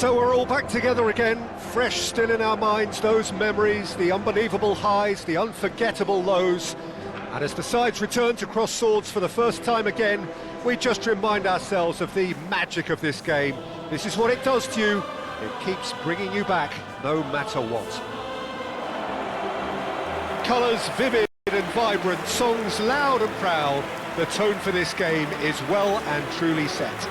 So we're all back together again, fresh still in our minds, those memories, the unbelievable highs, the unforgettable lows. And as the sides return to cross swords for the first time again, we just remind ourselves of the magic of this game. This is what it does to you. It keeps bringing you back, no matter what. Colours vivid and vibrant, songs loud and proud. The tone for this game is well and truly set.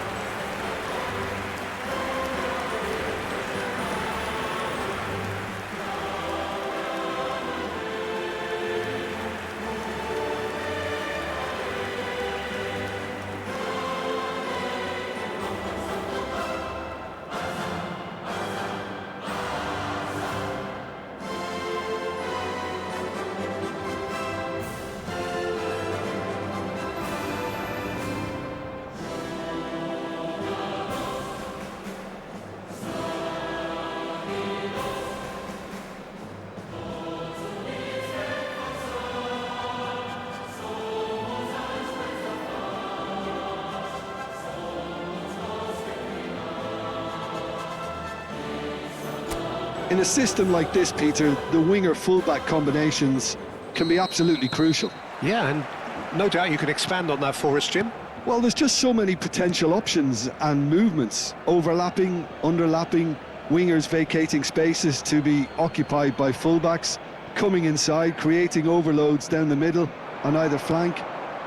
In a system like this, Peter, the winger-fullback combinations can be absolutely crucial. Yeah, and no doubt you can expand on that for us, Jim. Well, there's just so many potential options and movements, overlapping, underlapping, wingers vacating spaces to be occupied by fullbacks, coming inside, creating overloads down the middle on either flank.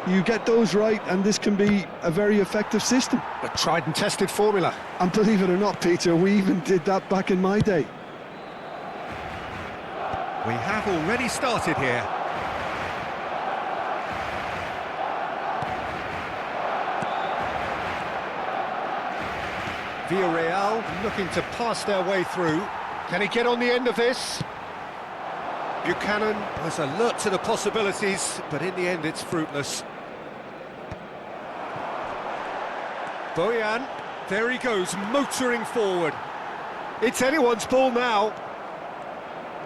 You get those right, and this can be a very effective system. A tried and tested formula. And believe it or not, Peter, we even did that back in my day. We have already started here. Villarreal looking to pass their way through. Can he get on the end of this? Buchanan was alert to the possibilities, but in the end it's fruitless. Bojan, there he goes, motoring forward. It's anyone's ball now.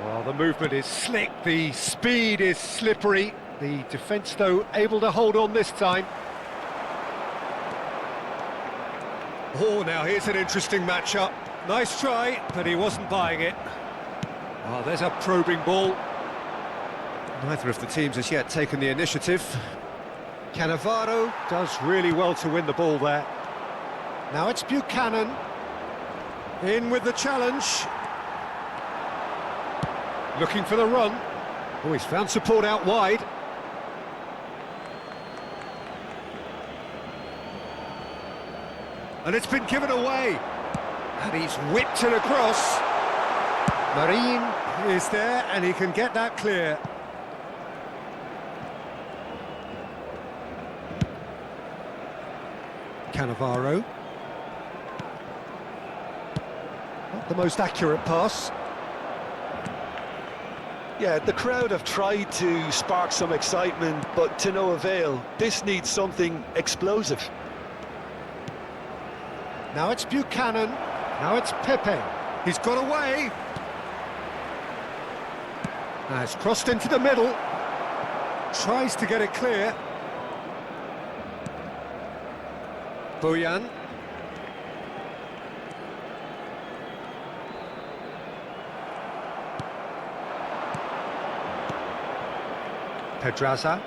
Well, the movement is slick, the speed is slippery. The defence, though, able to hold on this time. Oh, now here's an interesting matchup. Nice try, but he wasn't buying it. Oh, there's a probing ball. Neither of the teams has yet taken the initiative. Cannavaro does really well to win the ball there. Now it's Buchanan. In with the challenge. Looking for the run. Oh, he's found support out wide. And it's been given away. And he's whipped it across. Marin is there, and he can get that clear. Cannavaro. Not the most accurate pass. Yeah, the crowd have tried to spark some excitement, but to no avail. This needs something explosive. Now it's Buchanan. Now it's Pepe. He's got away. Now it's crossed into the middle. Tries to get it clear. Bojan. Pedraza.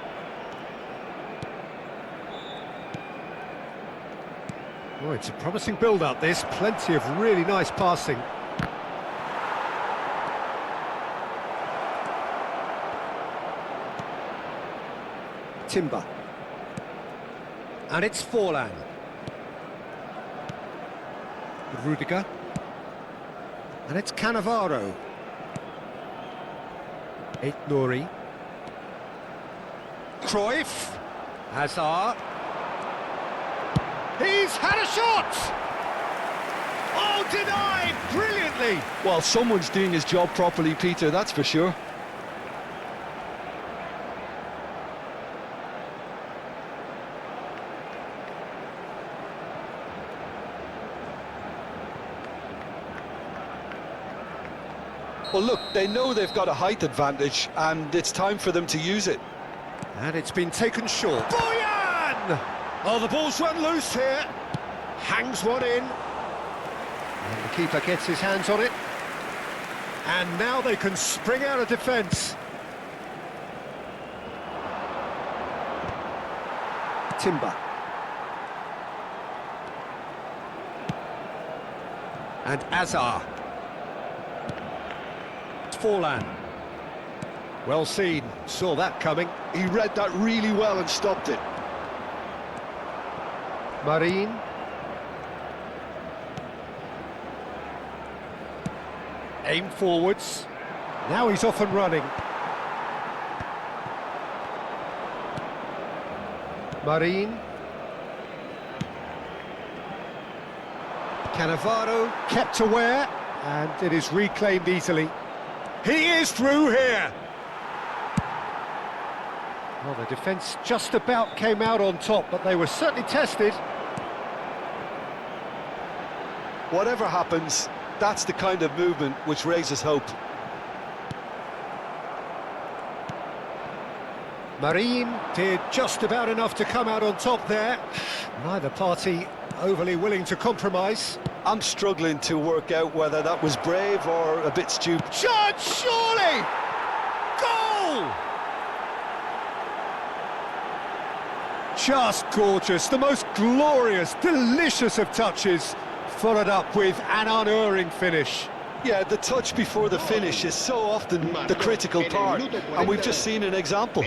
Oh, it's a promising build-up, this. Plenty of really nice passing. Timber. And it's Forlan. Rudiger. And it's Cannavaro. Nouri. Cruyff. Hazard. He's had a shot! Oh, denied brilliantly! Well, someone's doing his job properly, Peter, that's for sure. Well, look, they know they've got a height advantage, and it's time for them to use it. And it's been taken short. Bojan! Oh, the ball's run loose here. Hangs one in. And the keeper gets his hands on it. And now they can spring out of defence. Timber. And Azar. Forlan. Well seen, saw that coming. He read that really well and stopped it. Marine. Aim forwards. Now he's off and running. Marine. Cannavaro kept aware, and it is reclaimed easily. He is through here! Well, the defence just about came out on top, but they were certainly tested. Whatever happens, that's the kind of movement which raises hope. Marine did just about enough to come out on top there. Neither party overly willing to compromise. I'm struggling to work out whether that was brave or a bit stupid. Shot, surely! Goal! Just gorgeous, the most glorious, delicious of touches, followed up with an unerring finish. Yeah, the touch before the finish is so often the critical part, and we've just seen an example.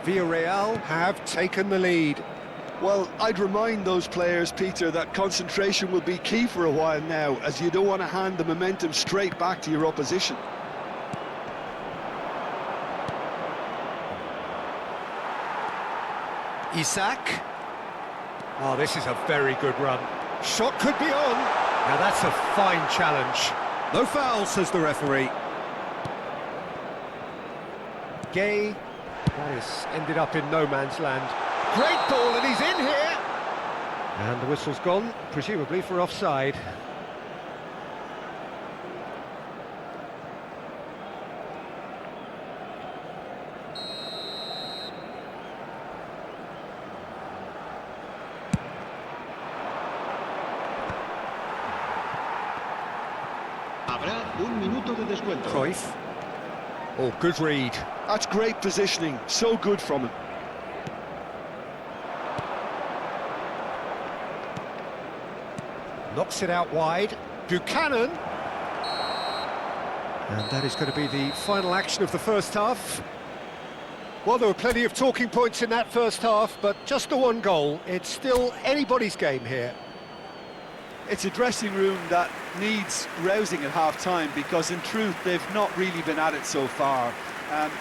Villarreal have taken the lead. Well, I'd remind those players, Peter, that concentration will be key for a while now, as you don't want to hand the momentum straight back to your opposition. Isaac. Oh, this is a very good run. Shot could be on. Now that's a fine challenge. No foul, says the referee. Gay. That has ended up in no man's land. Great ball, and he's in here! And the whistle's gone, presumably for offside. Habrá un minuto de descuento. Cruyff. Oh, good read. That's great positioning, so good from him. Knocks it out wide. Buchanan. And that is going to be the final action of the first half. Well, there were plenty of talking points in that first half, but just the one goal. It's still anybody's game here. It's a dressing room that needs rousing at half-time, because in truth they've not really been at it so far.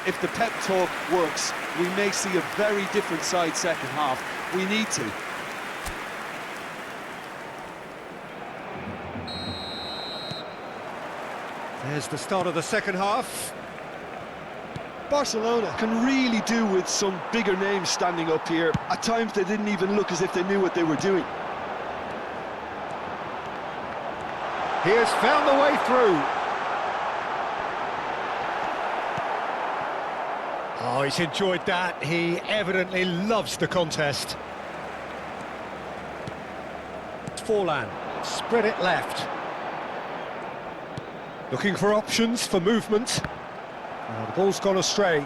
If the pep talk works, we may see a very different side second half. We need to. There's the start of the second half. Barcelona can really do with some bigger names standing up here. At times they didn't even look as if they knew what they were doing. He has found the way through. Oh, he's enjoyed that. He evidently loves the contest. Forlan, spread it left. Looking for options for movement. Oh, the ball's gone astray.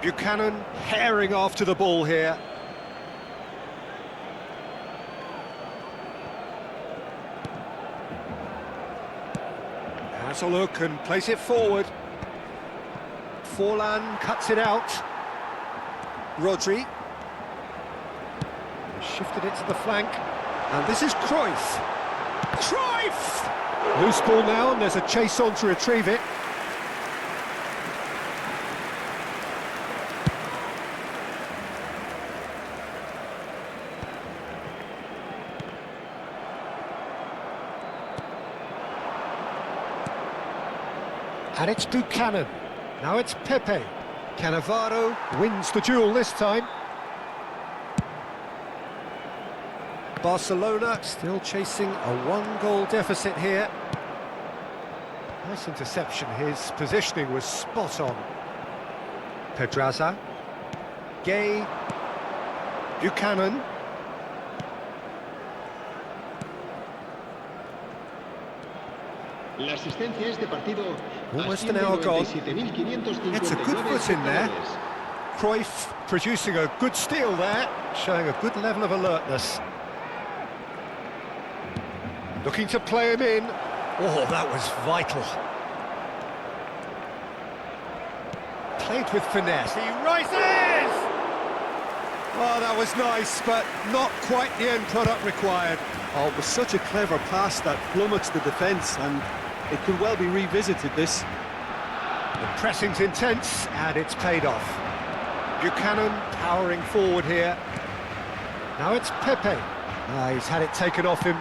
Buchanan herring after the ball here. Has a look and plays it forward. Forlan cuts it out. Rodri. Shifted it to the flank. And this is Cruyff. Cruyff! Loose ball now, and there's a chase on to retrieve it. And it's Buchanan. Now it's Pepe. Cannavaro wins the duel this time. Barcelona still chasing a one-goal deficit here. Nice interception, his positioning was spot on. Pedraza, Gay, Buchanan. La asistencia a este partido Almost an asciende a hour gone. 97.559 It's a good foot in there. espectadores. Cruyff producing a good steal there, showing a good level of alertness. Looking to play him in. Oh, that was vital. Played with finesse. He rises! Oh, that was nice, but not quite the end product required. Oh, it was such a clever pass that flummoxed the defence, and it could well be revisited, this. The pressing's intense, and it's paid off. Buchanan powering forward here. Now it's Pepe. He's had it taken off him.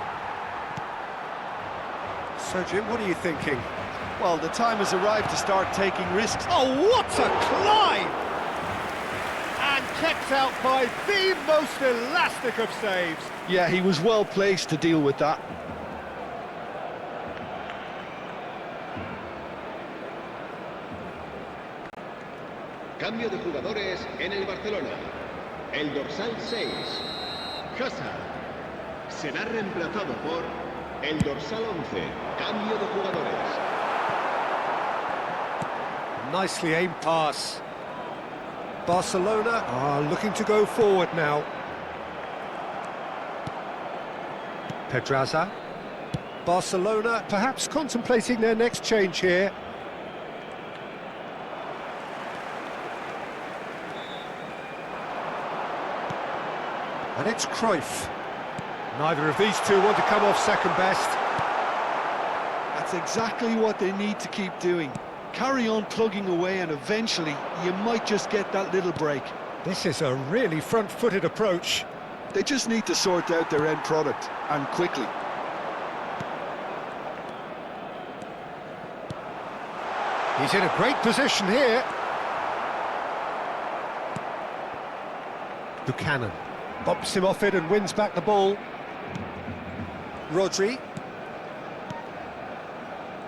So, Jim, what are you thinking? Well, the time has arrived to start taking risks. Oh, what a climb! And kept out by the most elastic of saves. Yeah, he was well placed to deal with that. Cambio de jugadores en el Barcelona. El dorsal 6, Hazard, será reemplazado por el dorsal 11. Cambio de jugadores. Nicely aimed pass. Barcelona are looking to go forward now. Pedraza. Barcelona perhaps contemplating their next change here. And it's Cruyff. Neither of these two want to come off second best. That's exactly what they need to keep doing. Carry on plugging away, and eventually you might just get that little break. This is a really front-footed approach. They just need to sort out their end product, and quickly. He's in a great position here. Buchanan bumps him off it and wins back the ball. Rodri.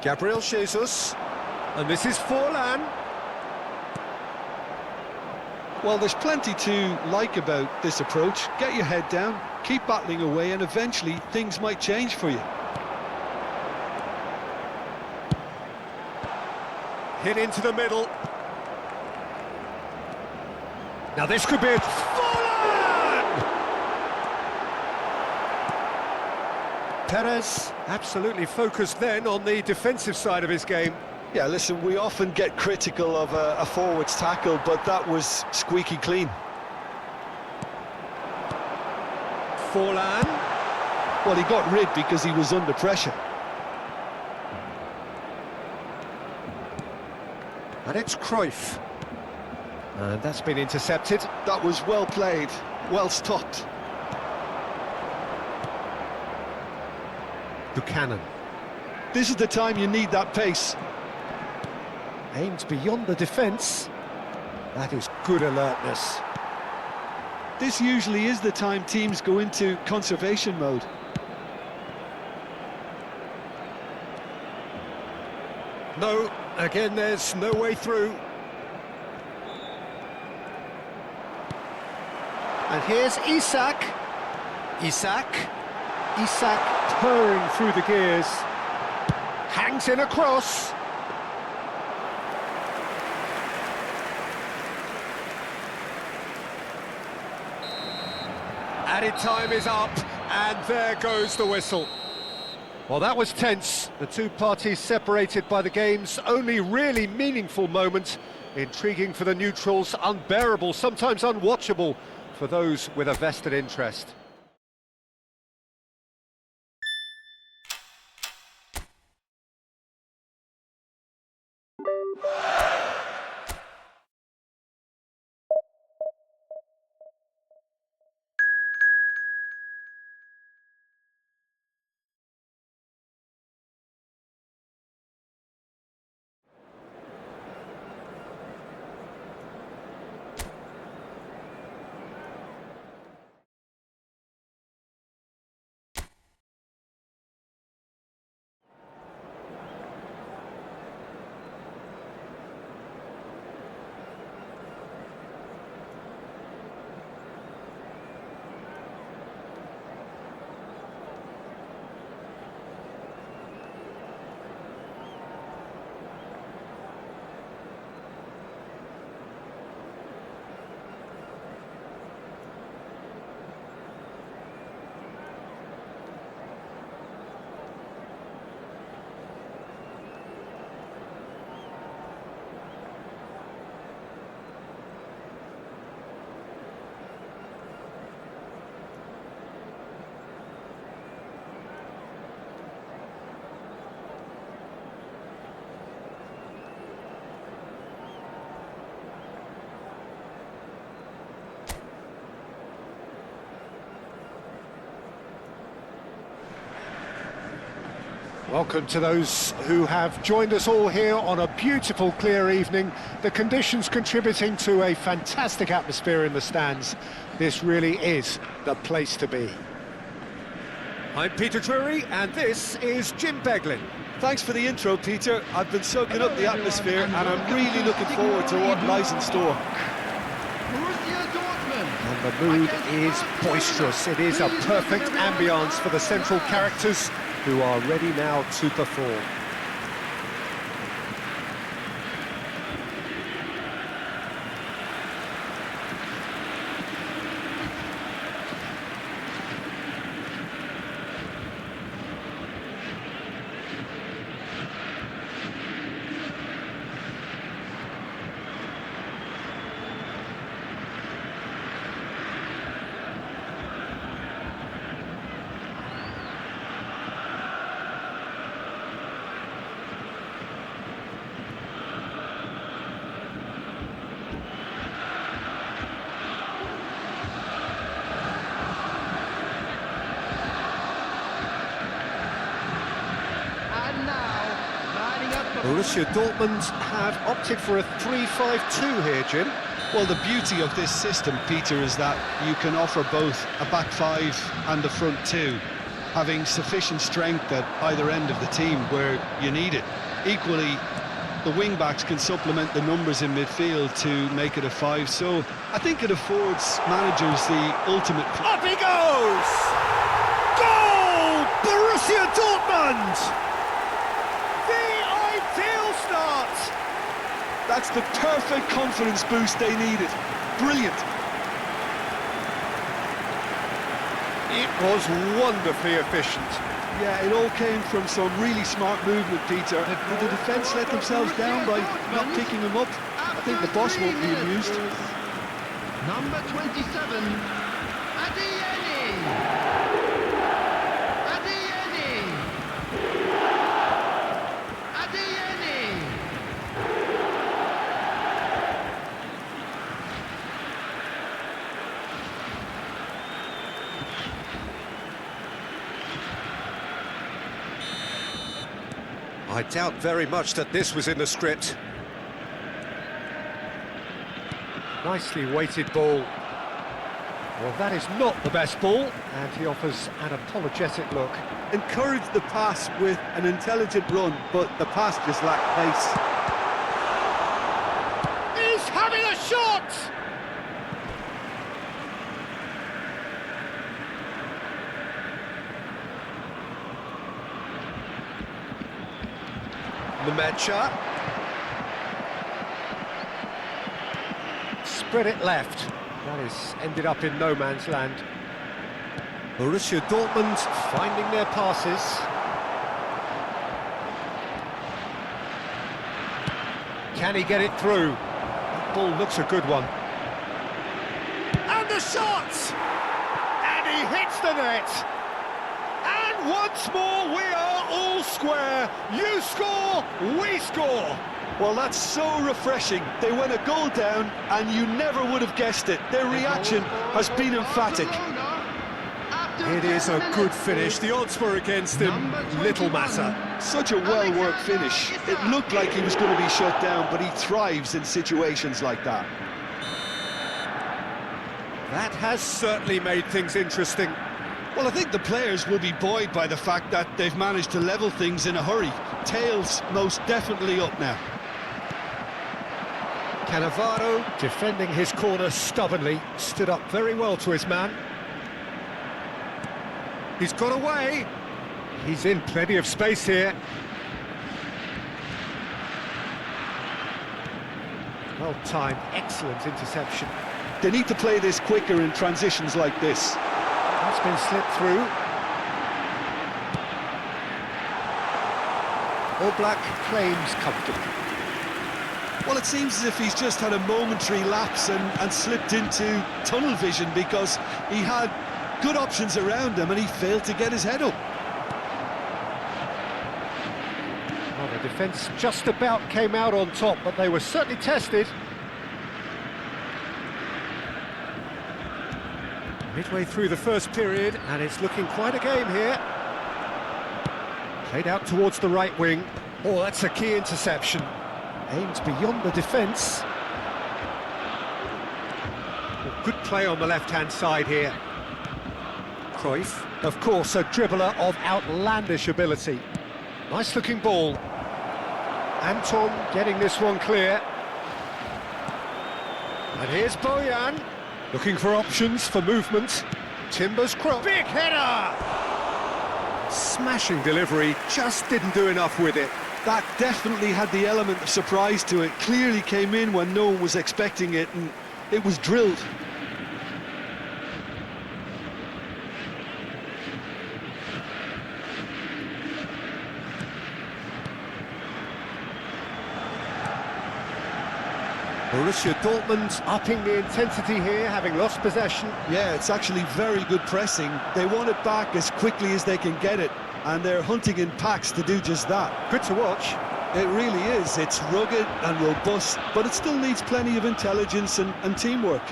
Gabriel Jesus. And this is Forlan. Well, there's plenty to like about this approach. Get your head down, keep battling away, and eventually things might change for you. Hit into the middle. Now this could be a... Forlan! Perez absolutely focused then on the defensive side of his game. Yeah, listen, we often get critical of a forward's tackle, but that was squeaky clean. Forlan. Well, he got rid because he was under pressure. And it's Cruyff. And that's been intercepted. That was well played, well stopped. Buchanan. This is the time you need that pace. Aimed beyond the defence. That is good alertness. This usually is the time teams go into conservation mode. No, again there's no way through. And here's Isak. Isak purring through the gears. Hangs in a cross. Added time is up, and there goes the whistle. Well, that was tense. The two parties separated by the game's only really meaningful moment. Intriguing for the neutrals, unbearable, sometimes unwatchable for those with a vested interest. Welcome to those who have joined us all here on a beautiful, clear evening. The conditions contributing to a fantastic atmosphere in the stands. This really is the place to be. I'm Peter Drury, and this is Jim Beglin. Thanks for the intro, Peter. I've been soaking up the atmosphere, and I'm really looking forward to what lies in store. And the mood is boisterous. It is a perfect ambience for the central characters who are ready now to perform. Borussia Dortmund have opted for a 3-5-2 here, Jim. Well, the beauty of this system, Peter, is that you can offer both a back five and a front two, having sufficient strength at either end of the team where you need it. Equally, the wing-backs can supplement the numbers in midfield to make it a five, so I think it affords managers the ultimate... Up he goes! Goal! Borussia Dortmund! Start. That's the perfect confidence boost they needed. Brilliant. It was wonderfully efficient. Yeah, it all came from some really smart movement, Peter. Did the defence let themselves down by not picking him up? I think the boss won't be amused. Number 27, Adeyemi. I doubt very much that this was in the script. Nicely weighted ball. Well, that is not the best ball, and he offers an apologetic look. Encouraged the pass with an intelligent run, but the pass just lacked pace. He's having a shot! Mecha. Spread it left. That is ended up in no man's land. Borussia Dortmund finding their passes. Can he get it through? That ball looks a good one. And the shot! And he hits the net! And once more we are all square. You score, we score. Well, that's so refreshing. They went a goal down and you never would have guessed it. Their reaction has been emphatic. It is a good finish. The odds were against him. Little matter. Such a well-worked finish. It looked like he was going to be shut down, but he thrives in situations like that. That has certainly made things interesting. Well, I think the players will be buoyed by the fact that they've managed to level things in a hurry. Tails most definitely up now. Cannavaro, defending his corner stubbornly, stood up very well to his man. He's got away. He's in plenty of space here. Well timed, excellent interception. They need to play this quicker in transitions like this. That's been slipped through. All Black claims comfortably. Well, it seems as if he's just had a momentary lapse and slipped into tunnel vision because he had good options around him and he failed to get his head up. Well, the defence just about came out on top, but they were certainly tested. Midway through the first period, and it's looking quite a game here. Played out towards the right wing. Oh, that's a key interception. Aimed beyond the defence. Well, good play on the left-hand side here. Cruyff, of course, a dribbler of outlandish ability. Nice-looking ball. Anton getting this one clear. And here's Bojan, looking for options for movement. Timber's cross. Big header! Smashing delivery, just didn't do enough with it. That definitely had the element of surprise to it. Clearly came in when no one was expecting it, and it was drilled. Borussia Dortmund upping the intensity here, having lost possession. Yeah, it's actually very good pressing. They want it back as quickly as they can get it, and they're hunting in packs to do just that. Good to watch. It really is. It's rugged and robust, but it still needs plenty of intelligence and teamwork.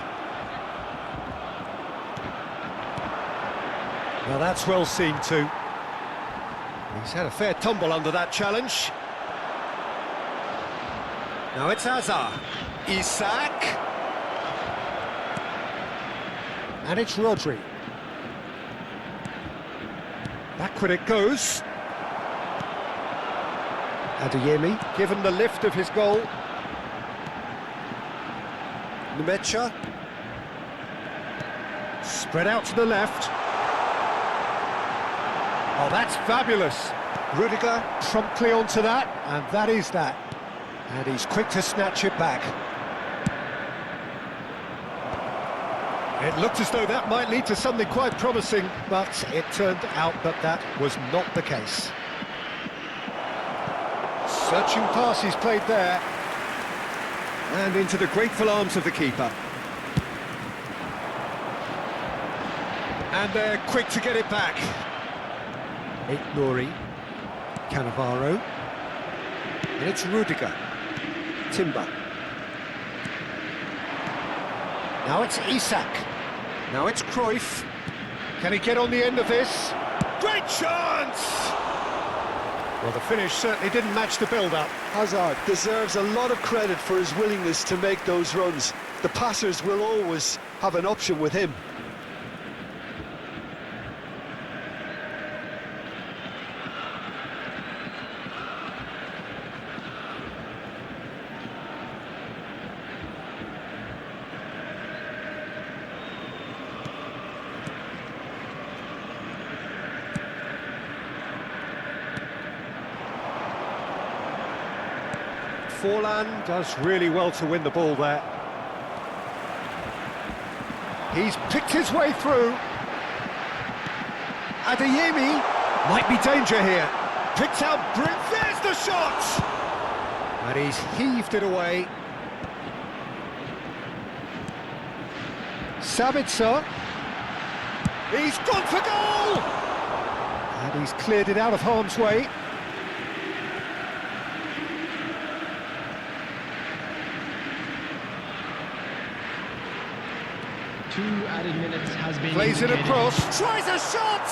Well, that's well seen too. He's had a fair tumble under that challenge. Now it's Hazard. Isak. And it's Rodri. Backward it goes. Adeyemi, given the lift of his goal. Nmecha. Spread out to the left. Oh, that's fabulous. Rudiger promptly onto that, and that is that. And he's quick to snatch it back. It looked as though that might lead to something quite promising, but it turned out that that was not the case. Searching pass he's played there. And into the grateful arms of the keeper. And they're quick to get it back. Nouri, Cannavaro. And it's Rudiger. Timber. Now it's Isak. Now it's Cruyff. Can he get on the end of this? Great chance! Well, the finish certainly didn't match the build-up. Hazard deserves a lot of credit for his willingness to make those runs. The passers will always have an option with him. Forlan does really well to win the ball there. He's picked his way through. Adeyemi might be danger here. Picked out, there's the shot! And he's heaved it away. Sabitzer. He's gone for goal! And he's cleared it out of harm's way. Plays it across, tries a shot!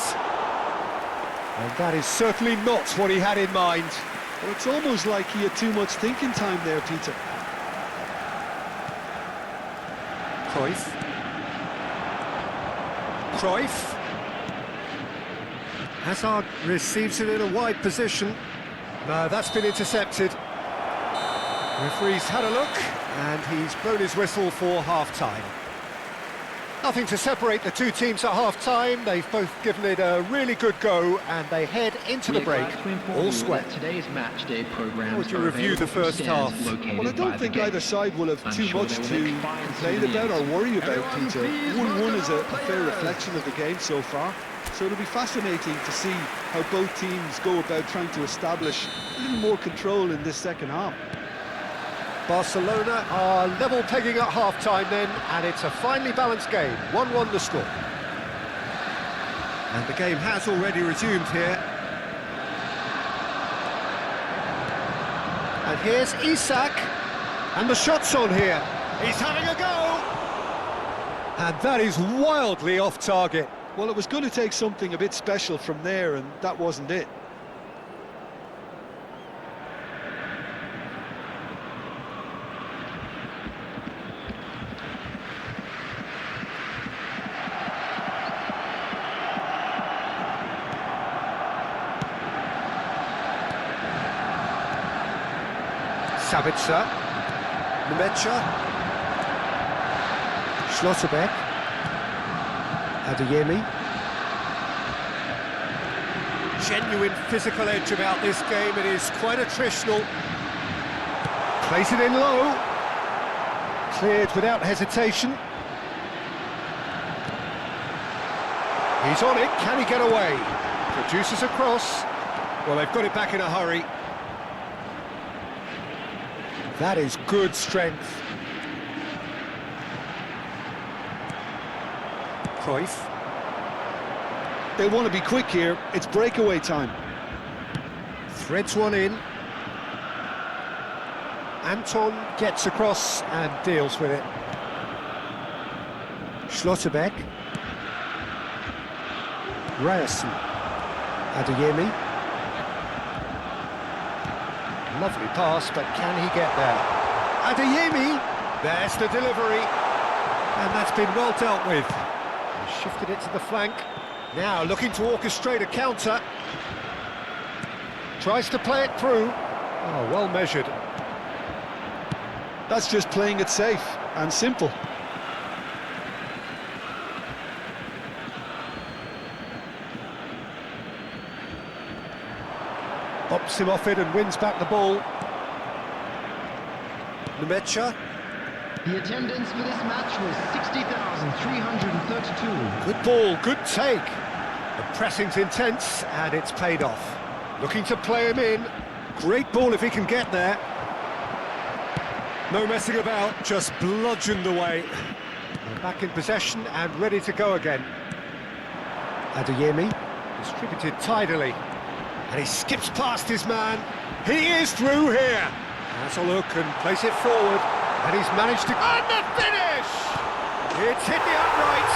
And that is certainly not what he had in mind. Well, it's almost like he had too much thinking time there, Peter. Cruyff. Hazard receives it in a wide position. No, that's been intercepted. Referee's had a look, and he's blown his whistle for half-time. Nothing to separate the two teams at half-time. They've both given it a really good go, and they head into the break all square. Today's match day program. How would you review the first half? Well, I don't think either side will have too much to complain about or worry about, Peter. 1-1 is a fair reflection of the game so far. So it'll be fascinating to see how both teams go about trying to establish a little more control in this second half. Barcelona are level pegging at half-time then, and it's a finely balanced game. 1-1 the score. And the game has already resumed here. And here's Isak, and the shot's on here. He's having a go! And that is wildly off target. Well, it was going to take something a bit special from there, and that wasn't it. Sabitzer. Nemecha. Schlotterbeck. Adeyemi. Genuine physical edge about this game. It is quite attritional. Plays it in low. Cleared without hesitation. He's on it. Can he get away? Produces a cross. Well, they've got it back in a hurry. That is good strength. Cruyff. They want to be quick here. It's breakaway time. Threads one in. Anton gets across and deals with it. Schlotterbeck. Ryerson. Adeyemi. Lovely pass, but can he get there? Adeyemi! There's the delivery. And that's been well dealt with. He shifted it to the flank. Now looking to orchestrate a counter. Tries to play it through. Oh, well measured. That's just playing it safe and simple. Pops him off it and wins back the ball. Nemecha. The attendance for this match was 60,332. Good ball, good take. The pressing's intense and it's paid off. Looking to play him in. Great ball if he can get there. No messing about, just bludgeoned away. They're back in possession and ready to go again. Adeyemi, distributed tidily. And he skips past his man. He is through here. Has a look and plays it forward. And he's managed to... And the finish! It's hit the upright.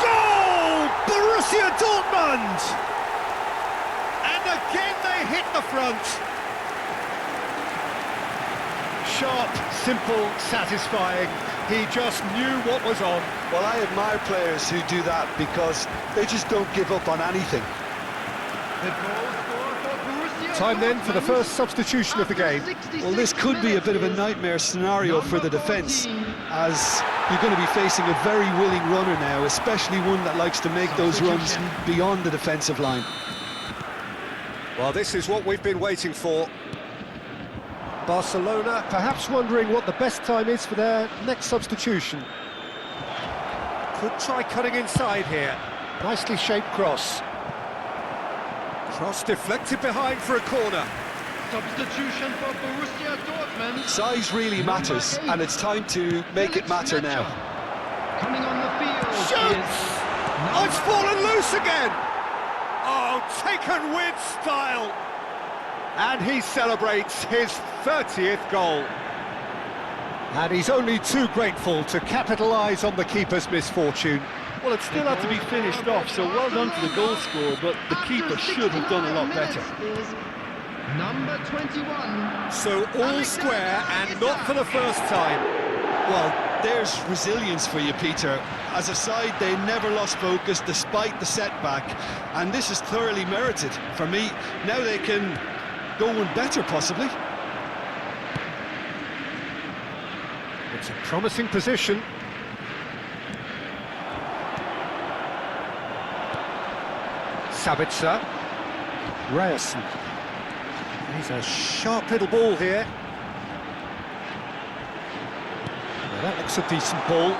Goal! Borussia Dortmund! And again they hit the front. Sharp, simple, satisfying. He just knew what was on. Well, I admire players who do that because they just don't give up on anything. Time then for the first substitution of the game. Well, this could be a bit of a nightmare scenario for the defence, as you're going to be facing a very willing runner now, especially one that likes to make those runs beyond the defensive line. Well, this is what we've been waiting for. Barcelona perhaps wondering what the best time is for their next substitution. Could try cutting inside here. Nicely shaped cross. Cross deflected behind for a corner. Substitution for Borussia Dortmund. Size really matters, and it's time to make it matter now. Coming on the field. Shoots! Oh, it's fallen loose again! Oh, taken with style! And he celebrates his 30th goal. And he's only too grateful to capitalise on the keeper's misfortune. Well, it still had to be finished off, so well done to the goal scorer, but the keeper should have done a lot better. Number 21. So all square and not for the first time. Well, there's resilience for you, Peter. As a side, they never lost focus despite the setback, and this is thoroughly merited. For me, now they can go one better, possibly. It's a promising position. Sabitzer. Ryerson. He's a sharp little ball here. Well, that looks a decent ball.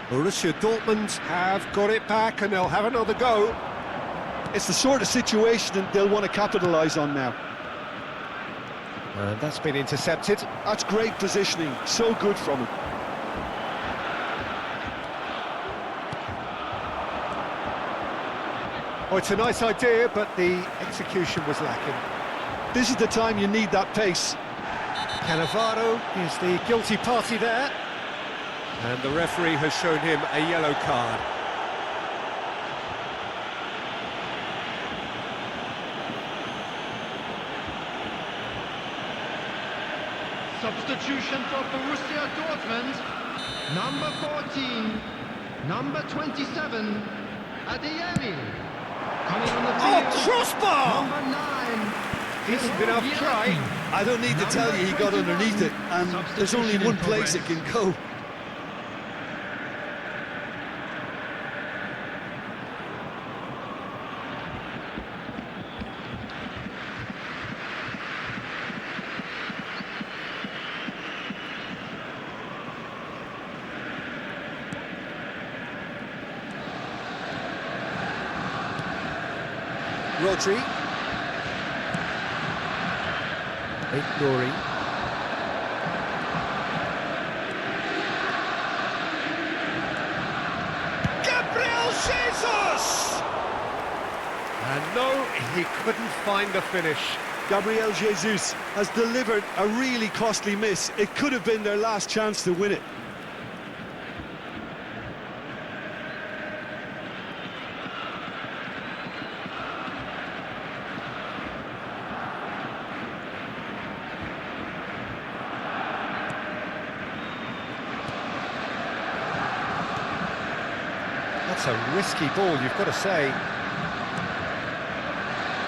Borussia Dortmund have got it back and they'll have another go. It's the sort of situation that they'll want to capitalise on now. And that's been intercepted. That's great positioning, so good from him. Oh, it's a nice idea, but the execution was lacking. This is the time you need that pace. Cannavaro is the guilty party there. And the referee has shown him a yellow card. Substitution for Borussia Dortmund. Number 14. Number 27. Adeyemi. Coming on the Oh, field. crossbar! Number 9. Decent enough try. I don't need to tell you he got underneath it, and there's only one place it can go. Rodri. Ignoring. Gabriel Jesus! And no, he couldn't find the finish. Gabriel Jesus has delivered a really costly miss. It could have been their last chance to win it. That's a risky ball, you've got to say.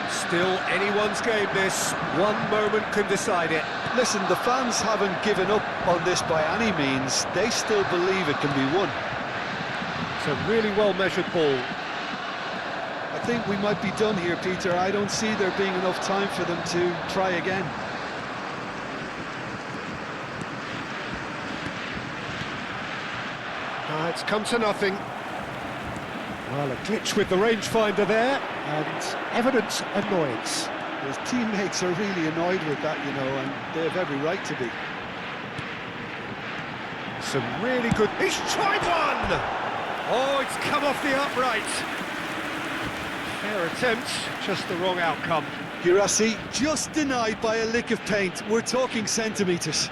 Still anyone's game, this. One moment can decide it. Listen, the fans haven't given up on this by any means. They still believe it can be won. It's a really well-measured ball. I think we might be done here, Peter. I don't see there being enough time for them to try again. It's come to nothing. Well, a glitch with the rangefinder there, and evident annoyance. His teammates are really annoyed with that, you know, and they have every right to be. Some really good... He's tried one! Oh, it's come off the upright. Fair attempt, just the wrong outcome. Girassi just denied by a lick of paint. We're talking centimetres.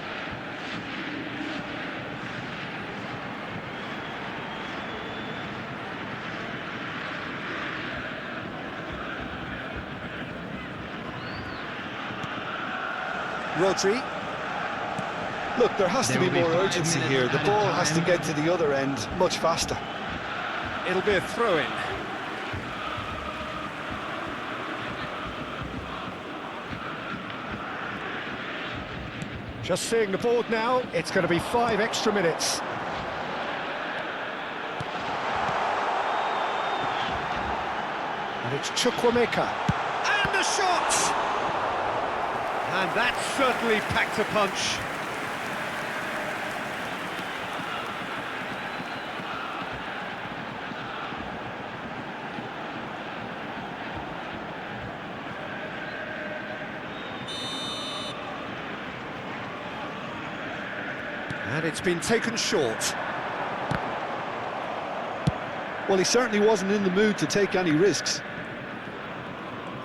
Rodri. Look, there has to be There will be more 5 urgency minutes here. The added ball has to time. get to the other end much faster. It'll be a throw-in. Just seeing the board now, it's going to be 5 extra minutes. And it's Chukwuemeka. And a shot! And that certainly packed a punch. And it's been taken short. Well, he certainly wasn't in the mood to take any risks.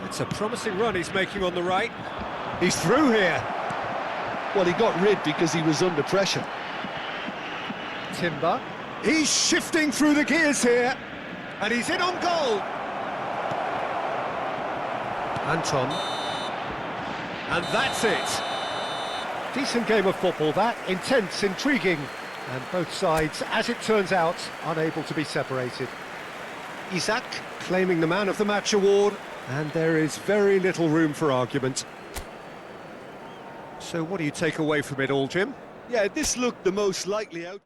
It's a promising run he's making on the right. He's through here. Well, he got rid because he was under pressure. Timber. He's shifting through the gears here. And he's in on goal. Anton. And that's it. Decent game of football, that. Intense, intriguing. And both sides, as it turns out, unable to be separated. Isak claiming the Man of the Match award. And there is very little room for argument. So what do you take away from it all, Jim? Yeah, this looked the most likely outcome.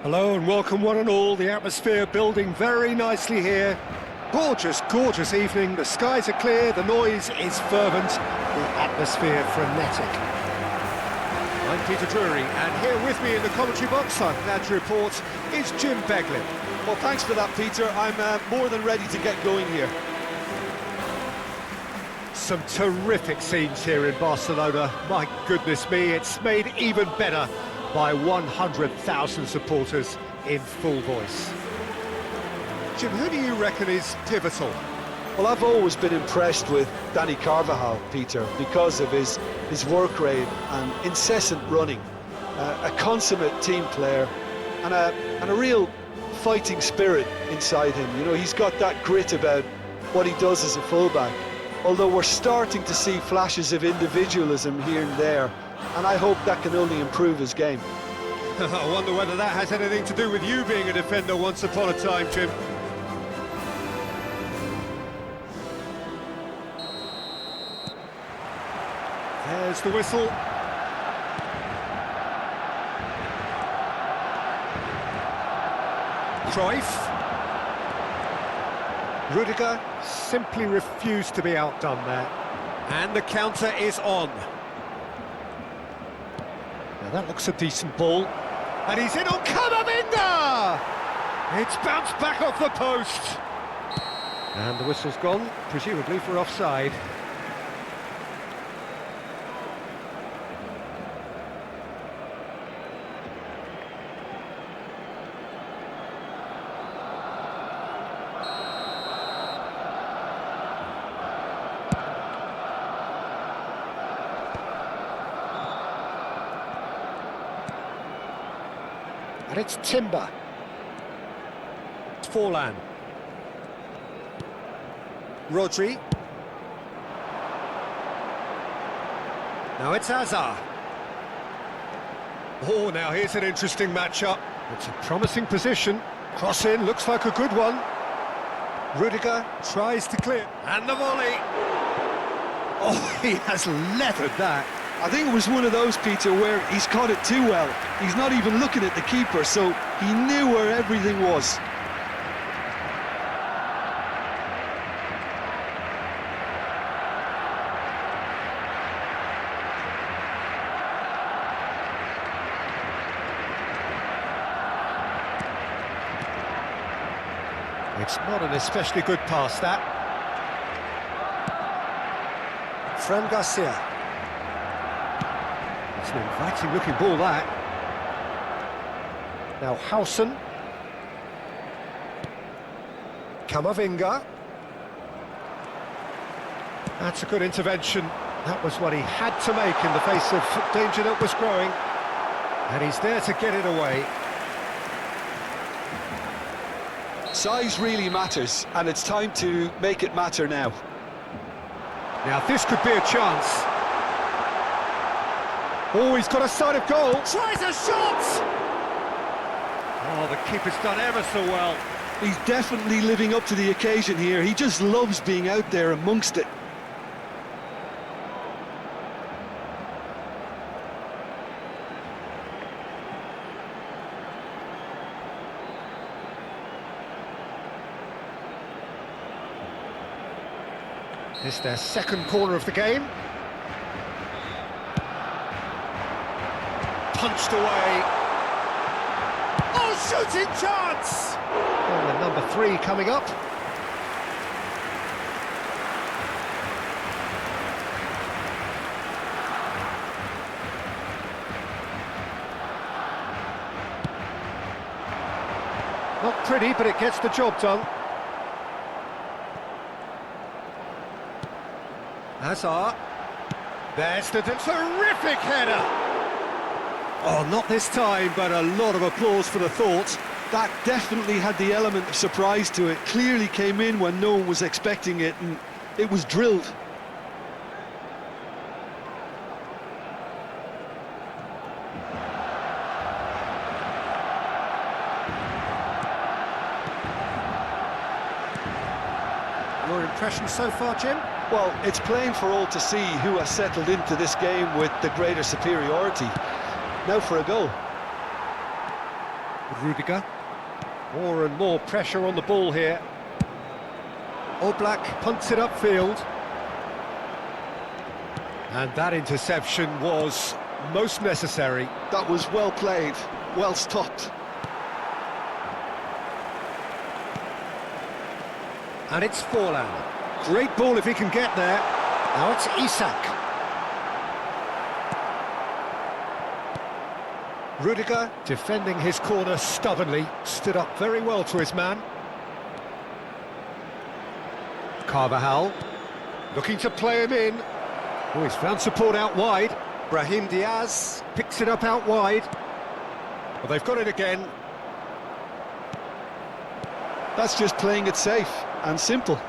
Hello and welcome one and all. The atmosphere building very nicely here. Gorgeous, gorgeous evening. The skies are clear, the noise is fervent, the atmosphere frenetic. I'm Peter Drury, and here with me in the commentary box, I'm glad to report, is Jim Beglin. Well, thanks for that, Peter. I'm more than ready to get going here. Some terrific scenes here in Barcelona. My goodness me, it's made even better by 100,000 supporters in full voice. Jim, who do you reckon is pivotal? Well, I've always been impressed with Dani Carvajal, Peter, because of his work rate and incessant running. A consummate team player and a real fighting spirit inside him. You know, he's got that grit about what he does as a fullback. Although we're starting to see flashes of individualism here and there, and I hope that can only improve his game. I wonder whether that has anything to do with you being a defender once upon a time, Jim. There's the whistle. Cruyff. Rudiger simply refused to be outdone there. And the counter is on. Now that looks a decent ball. And he's in on Camavinga! It's bounced back off the post. And the whistle's gone, presumably for offside. And it's Timber. It's Forlan. Rodri. Now it's Hazard. Oh, now here's an interesting matchup. It's a promising position. Cross in, looks like a good one. Rudiger tries to clear. And the volley. Oh, he has leathered that. I think it was one of those, Peter, where he's caught it too well. He's not even looking at the keeper, so he knew where everything was. It's not an especially good pass, that. Fran Garcia. It's an inviting looking ball, that. Now Howson. Camavinga. That's a good intervention. That was what he had to make in the face of danger that was growing. And he's there to get it away. Size really matters, and it's time to make it matter now. Now this could be a chance. Oh, he's got a sight of goal. Tries a shot! Oh, the keeper's done ever so well. He's definitely living up to the occasion here. He just loves being out there amongst it. It's their second corner of the game. Punched away. Oh, shooting chance! And the number 3 coming up. Not pretty, but it gets the job done. Hazard. There's the terrific header. Oh, not this time, but a lot of applause for the thought. That definitely had the element of surprise to it. Clearly came in when no one was expecting it, and it was drilled. Your impression so far, Jim? Well, it's plain for all to see who has settled into this game with the greater superiority. Now for a goal. Rudiger. More and more pressure on the ball here. Oblak punts it upfield. And that interception was most necessary. That was well played, well stopped. And it's Forlan. Great ball if he can get there. Now it's Isak. Rudiger, defending his corner stubbornly, stood up very well to his man. Carvajal, looking to play him in. Oh, he's found support out wide. Brahim Diaz picks it up out wide. Well, they've got it again. That's just playing it safe and simple.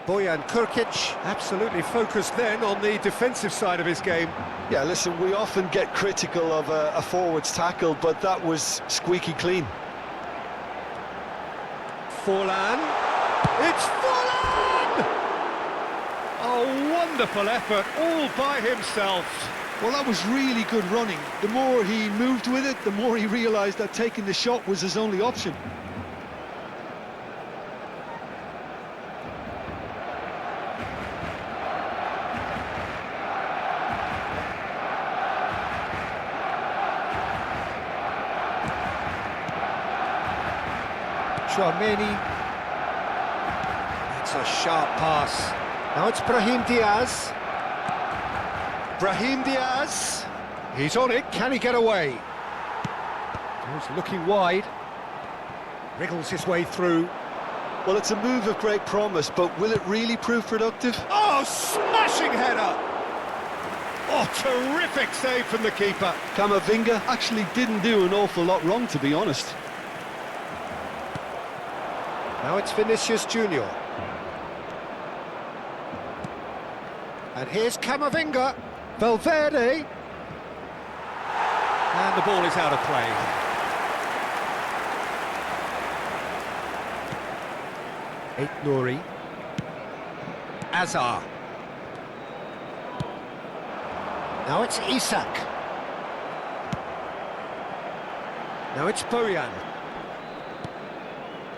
Bojan Krkic absolutely focused then on the defensive side of his game. Yeah, listen, we often get critical of a forward's tackle, but that was squeaky clean. Forlan. It's Forlan! A wonderful effort all by himself. Well, that was really good running. The more he moved with it, the more he realised that taking the shot was his only option. Chouameni. That's a sharp pass. Now it's Brahim Diaz. Brahim Diaz. He's on it. Can he get away? He's looking wide. Wriggles his way through. Well, it's a move of great promise, but will it really prove productive? Oh, smashing header! Oh, terrific save from the keeper. Camavinga actually didn't do an awful lot wrong, to be honest. Now it's Vinicius Junior. And here's Camavinga. Valverde. And the ball is out of play. Eight Nouri. Azar. Now it's Isak. Now it's Bojan.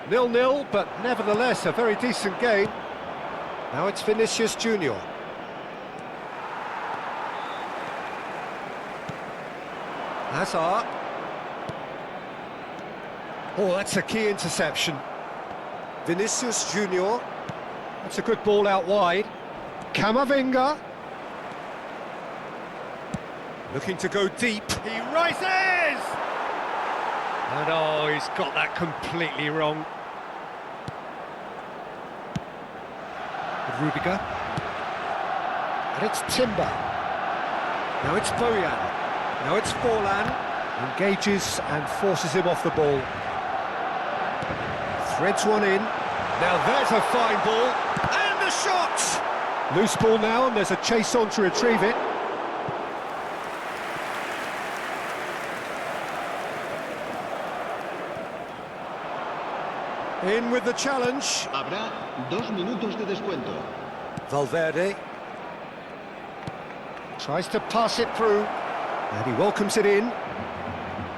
0-0, but nevertheless a very decent game. Now it's Vinicius Junior. Hazard. Oh, that's a key interception. Vinicius Junior. That's a good ball out wide. Camavinga. Looking to go deep. He rises! And oh, he's got that completely wrong. Rudiger. And it's Timber. Now it's Bojan. Now it's Forlan. Engages and forces him off the ball. Threads one in. Now there's a fine ball. And the shot! Loose ball now, and there's a chase on to retrieve it. In with the challenge. Habrá 2 minutos de descuento. Valverde. Tries to pass it through. And he welcomes it in.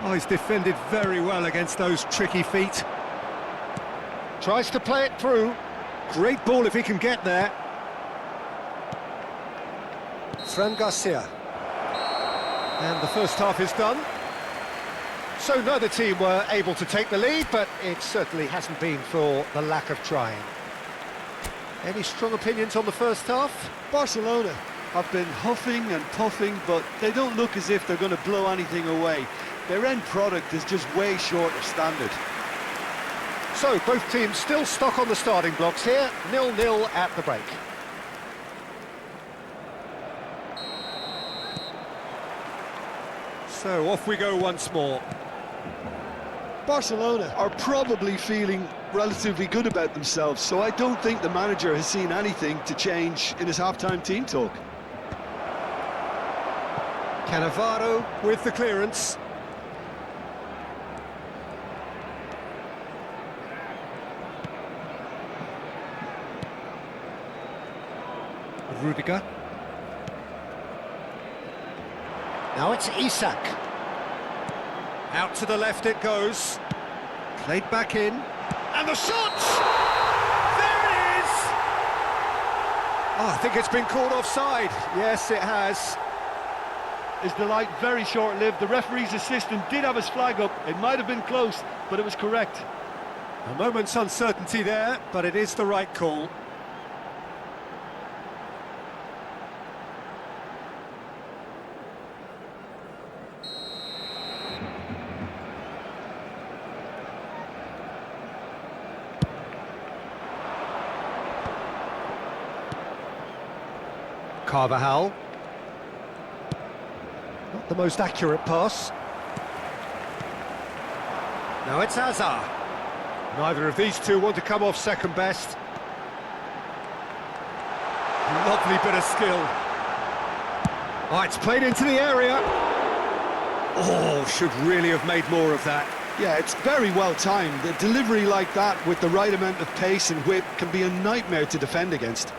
Oh, he's defended very well against those tricky feet. Tries to play it through. Great ball if he can get there. Fran Garcia. And the first half is done. So neither team were able to take the lead, but it certainly hasn't been for the lack of trying. Any strong opinions on the first half? Barcelona have been huffing and puffing, but they don't look as if they're going to blow anything away. Their end product is just way short of standard. So both teams still stuck on the starting blocks here, 0-0 at the break. So off we go once more. Barcelona are probably feeling relatively good about themselves, so I don't think the manager has seen anything to change in his half-time team talk. Cannavaro with the clearance. Rudiger. Now it's Isak. Out to the left it goes. Played back in. And the shot! There it is! Oh, I think it's been called offside. Yes, it has. His delight very short-lived. The referee's assistant did have his flag up. It might have been close, but it was correct. A moment's uncertainty there, but it is the right call. Carvajal. Not the most accurate pass. Now it's Hazard. Neither of these two want to come off second best. Lovely bit of skill. Oh, it's played into the area. Oh, should really have made more of that. Yeah, it's very well timed. A delivery like that with the right amount of pace and whip can be a nightmare to defend against.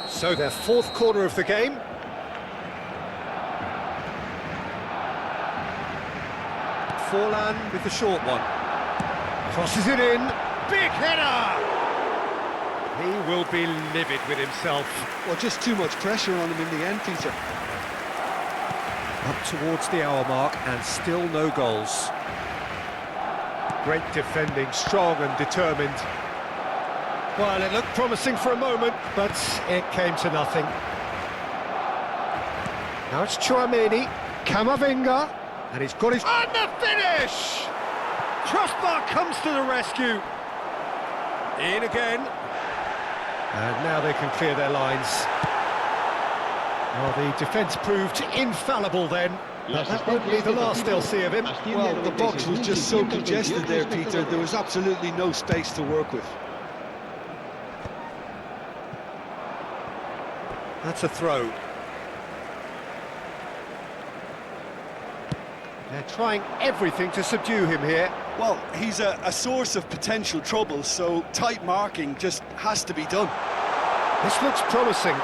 So their fourth corner of the game. Forlan with the short one. Crosses it in. Big header! He will be livid with himself. Well, just too much pressure on him in the end, Peter. Up towards the hour mark and still no goals. Great defending, strong and determined. Well, it looked promising for a moment, but it came to nothing. Now it's Tchouaméni, Camavinga, and he's got his... And the finish! Crossbar comes to the rescue. In again. And now they can clear their lines. Well, the defence proved infallible then. But that won't be the last they'll see of him. Well, the box was just so congested there, Peter. There was absolutely no space to work with. That's a throw. They're trying everything to subdue him here. Well, he's a source of potential trouble, so tight marking just has to be done. This looks promising.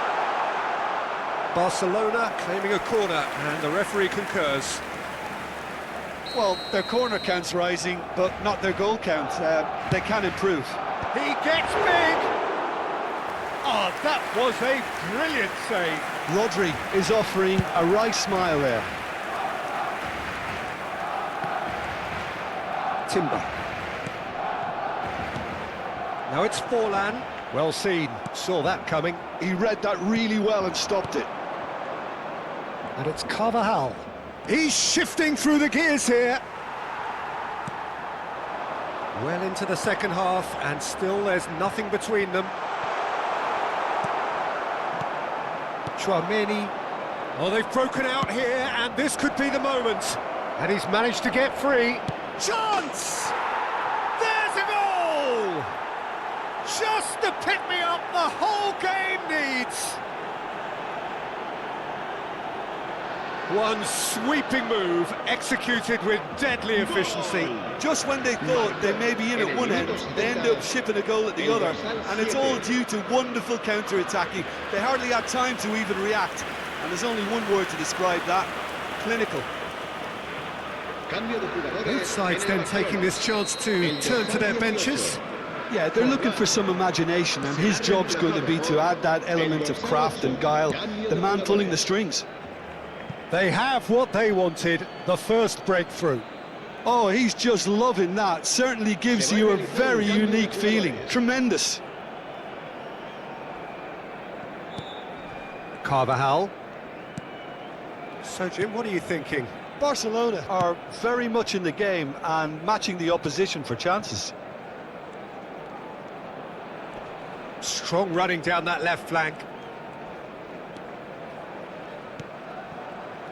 Barcelona claiming a corner, and the referee concurs. Well, their corner count's rising, but not their goal count. They can improve. He gets big! Oh, that was a brilliant save. Rodri is offering a wry smile there. Timber. Now it's Forlan. Well seen, saw that coming. He read that really well and stopped it. And it's Carvajal. He's shifting through the gears here. Well into the second half, and still there's nothing between them. Tchouaméni. Oh, they've broken out here, and this could be the moment. And he's managed to get free. Chance! There's a goal! Just the pick-me-up the whole game needs. One sweeping move, executed with deadly efficiency. Just when they thought they may be in at one end, they end up shipping a goal at the other, and it's all due to wonderful counter-attacking. They hardly had time to even react, and there's only one word to describe that: clinical. Both sides then taking this chance to turn to their benches. Yeah, they're looking for some imagination, and his job's going to be to add that element of craft and guile, the man pulling the strings. They have what they wanted, the first breakthrough. Oh, he's just loving that. Certainly gives you a very unique feeling. Tremendous. Carvajal. So, Jim, what are you thinking? Barcelona are very much in the game and matching the opposition for chances. Strong running down that left flank.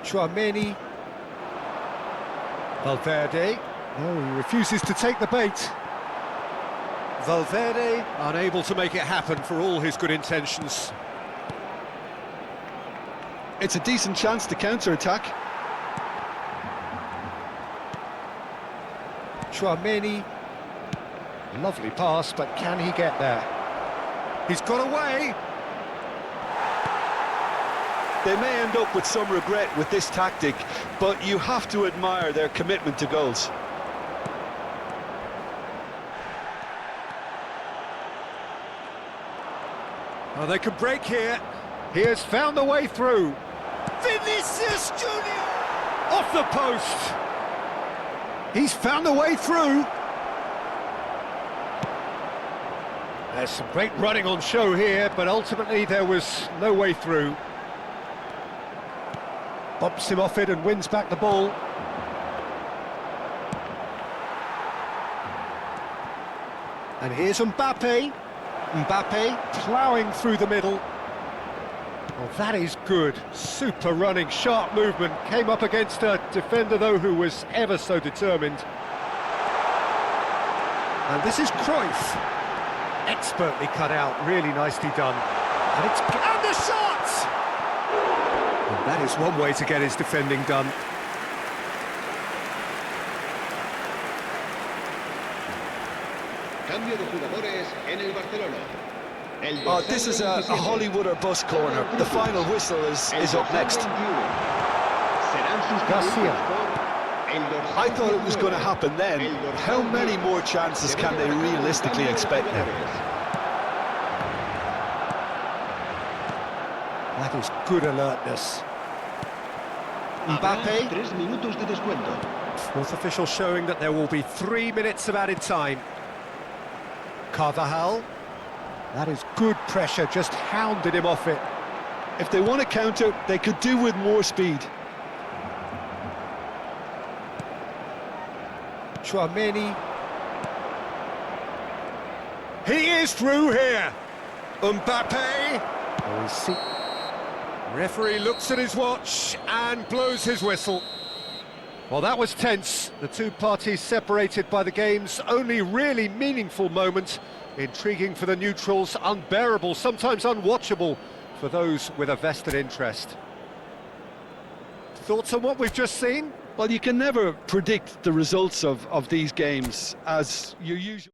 Tchouaméni. Valverde. Oh, he refuses to take the bait. Valverde unable to make it happen for all his good intentions. It's a decent chance to counter-attack. Tchouaméni. Lovely pass, but can he get there? He's got away. They may end up with some regret with this tactic, but you have to admire their commitment to goals. Oh, they could break here. He has found a way through. Vinicius Junior! Off the post. He's found a way through. There's some great running on show here, but ultimately there was no way through. Bumps him off it and wins back the ball. And here's Mbappe. Mbappe ploughing through the middle. Well, that is good. Super running, sharp movement. Came up against a defender, though, who was ever so determined. And this is Cruyff. Expertly cut out, really nicely done. And the shot! And that is one way to get his defending done. Cambio de jugadores en el Barcelona. Oh, this is a Hollywood or bust corner. The final whistle is up next. Garcia. I thought it was going to happen then. How many more chances can they realistically expect now? That is good alertness. Mbappe. 3 minutos de descuento. Fourth official showing that there will be 3 minutes of added time. Carvajal. That is good pressure, just hounded him off it. If they want to counter, they could do with more speed. Chouameni. He is through here. Mbappe. Oh, see. Referee looks at his watch and blows his whistle. Well, that was tense. The two parties separated by the game's only really meaningful moment. Intriguing for the neutrals, unbearable, sometimes unwatchable for those with a vested interest. Thoughts on what we've just seen? Well, you can never predict the results of these games, as you usually...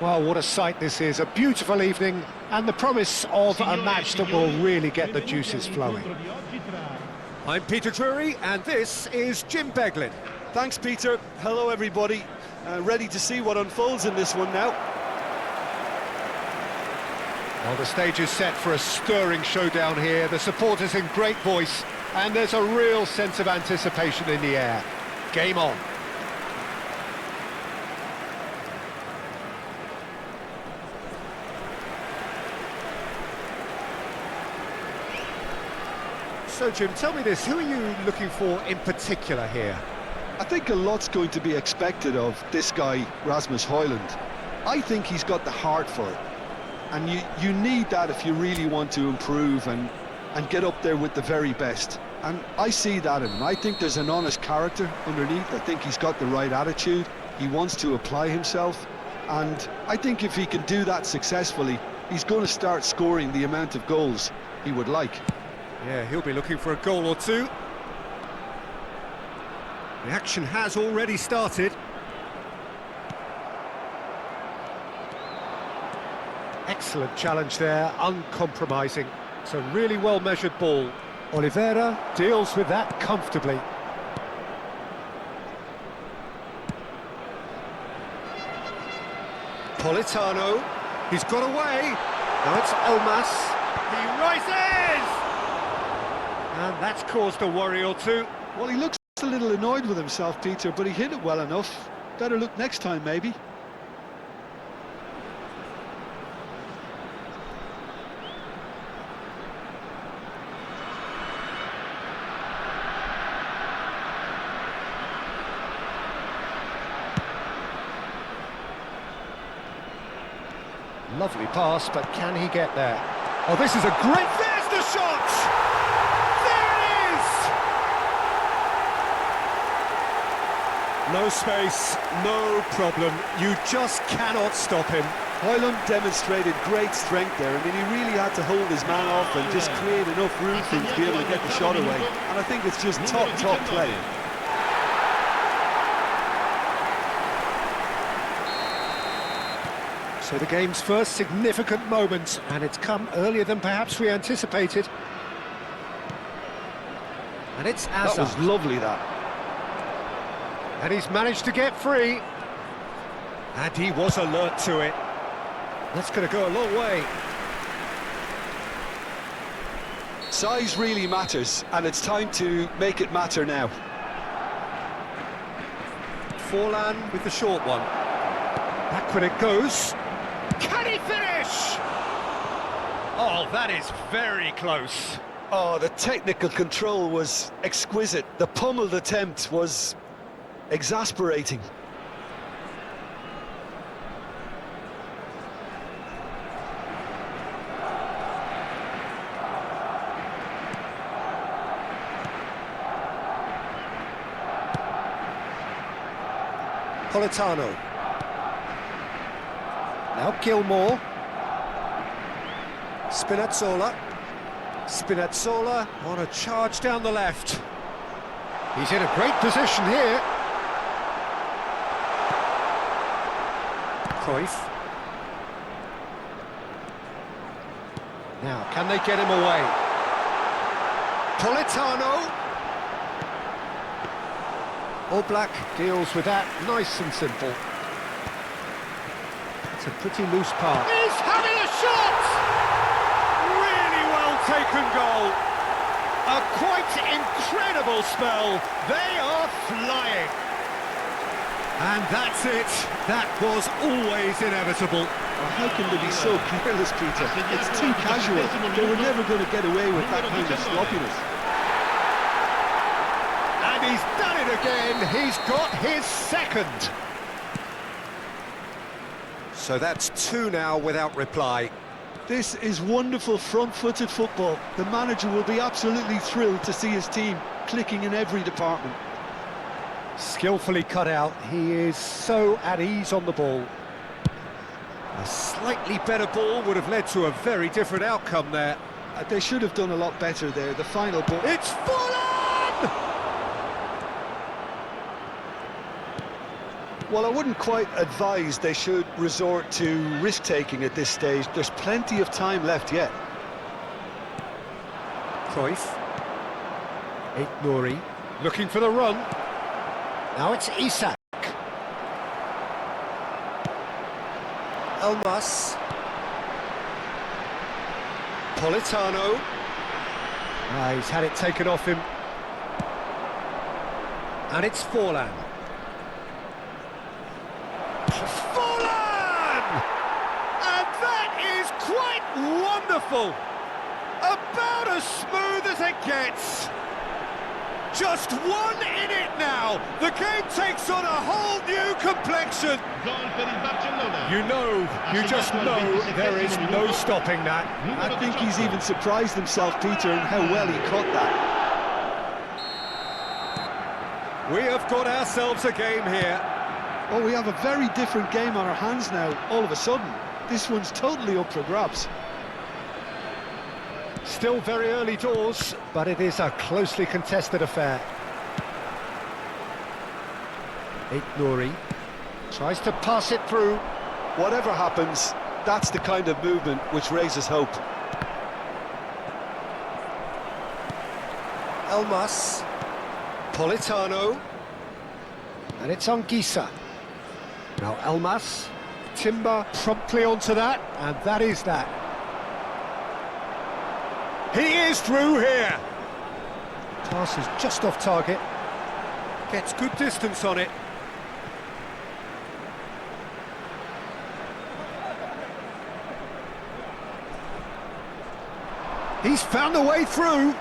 Well, what a sight this is. A beautiful evening and the promise of a match that will really get the juices flowing. I'm Peter Drury and this is Jim Beglin. Thanks, Peter. Hello, everybody. Ready to see what unfolds in this one now. Well, the stage is set for a stirring showdown here. The supporters in great voice and there's a real sense of anticipation in the air. Game on. So, Jim, tell me this, who are you looking for in particular here? I think a lot's going to be expected of this guy, Rasmus Højlund. I think he's got the heart for it. And you need that if you really want to improve and get up there with the very best. And I see that in him. I think there's an honest character underneath. I think he's got the right attitude. He wants to apply himself. And I think if he can do that successfully, he's going to start scoring the amount of goals he would like. Yeah, he'll be looking for a goal or two. The action has already started. Excellent challenge there, uncompromising. It's a really well-measured ball. Oliveira deals with that comfortably. Politano, he's got away. Now it's Elmas. He rises! And that's caused a worry or two. Well, he looks a little annoyed with himself, Peter, but he hit it well enough. Better look next time, maybe. Lovely pass, but can he get there? Oh, this is a great... There's the shot! There it is! No space, no problem. You just cannot stop him. Hoyland demonstrated great strength there. I mean, he really had to hold his man off and just create enough room for him to be able to get the shot away. And I think it's just top play. So the game's first significant moment, and it's come earlier than perhaps we anticipated. And it's Hazard. That was lovely, that. And he's managed to get free. And he was alert to it. That's going to go a long way. Size really matters, and it's time to make it matter now. Forlan with the short one. Back when it goes. Can he finish? Oh, that is very close. Oh, the technical control was exquisite. The pummeled attempt was exasperating. Politano. Now Gilmore. Spinazzola. Spinazzola on a charge down the left. He's in a great position here. Cruyff. Now, can they get him away? Politano. Oblak deals with that, nice and simple. It's a pretty loose pass. He's having a shot! Really well taken goal. A quite incredible spell. They are flying. And that's it. That was always inevitable. Well, how can they be so careless, Peter? It's too casual. They were never going to get away with that kind of sloppiness. And he's done it again. He's got his second. So that's two now without reply. This is wonderful front-footed football. The manager will be absolutely thrilled to see his team clicking in every department. Skillfully cut out. He is so at ease on the ball. A slightly better ball would have led to a very different outcome there. They should have done a lot better there. The final ball... It's Forlan! Well, I wouldn't quite advise they should resort to risk-taking at this stage. There's plenty of time left yet. Cruyff. Nouri looking for the run. Now it's Isak. Elmas. Politano. He's had it taken off him. And it's Forlan. Forlan! And that is quite wonderful. About as smooth as it gets. Just one in it now. The game takes on a whole new complexion. You just know there is no stopping that. I think he's even surprised himself, Peter, in how well he caught that. We have got ourselves a game here. Oh, we have a very different game on our hands now, all of a sudden. This one's totally up for grabs. Still very early doors, but it is a closely contested affair. Nouri tries to pass it through. Whatever happens, that's the kind of movement which raises hope. Elmas. Politano. And it's Anguissa. Now Elmas. Timber promptly onto that, and that is that. He is through here. Pass is just off target. Gets good distance on it. He's found a way through.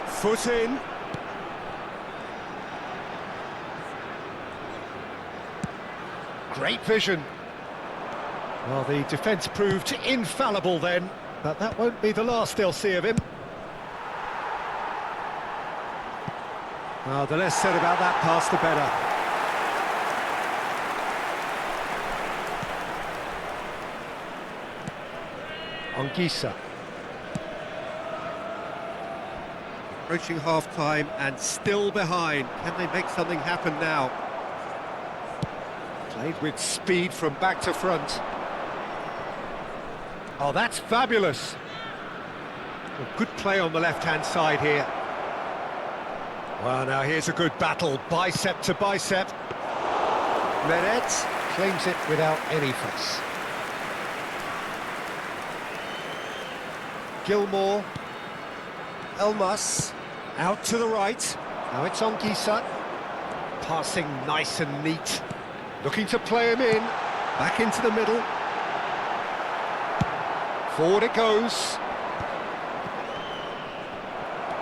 Foot in. Great vision. Well, the defence proved infallible then, but that won't be the last they'll see of him. Well, the less said about that pass, the better. Anguissa. Approaching half-time and still behind. Can they make something happen now? Played with speed from back to front. Oh, that's fabulous. Well, good play on the left-hand side here. Well, now here's a good battle, bicep to bicep. Meret claims it without any fuss. Gilmore. Elmas. Out to the right. Now it's Anguissa. Passing nice and neat. Looking to play him in. Back into the middle. Forward it goes.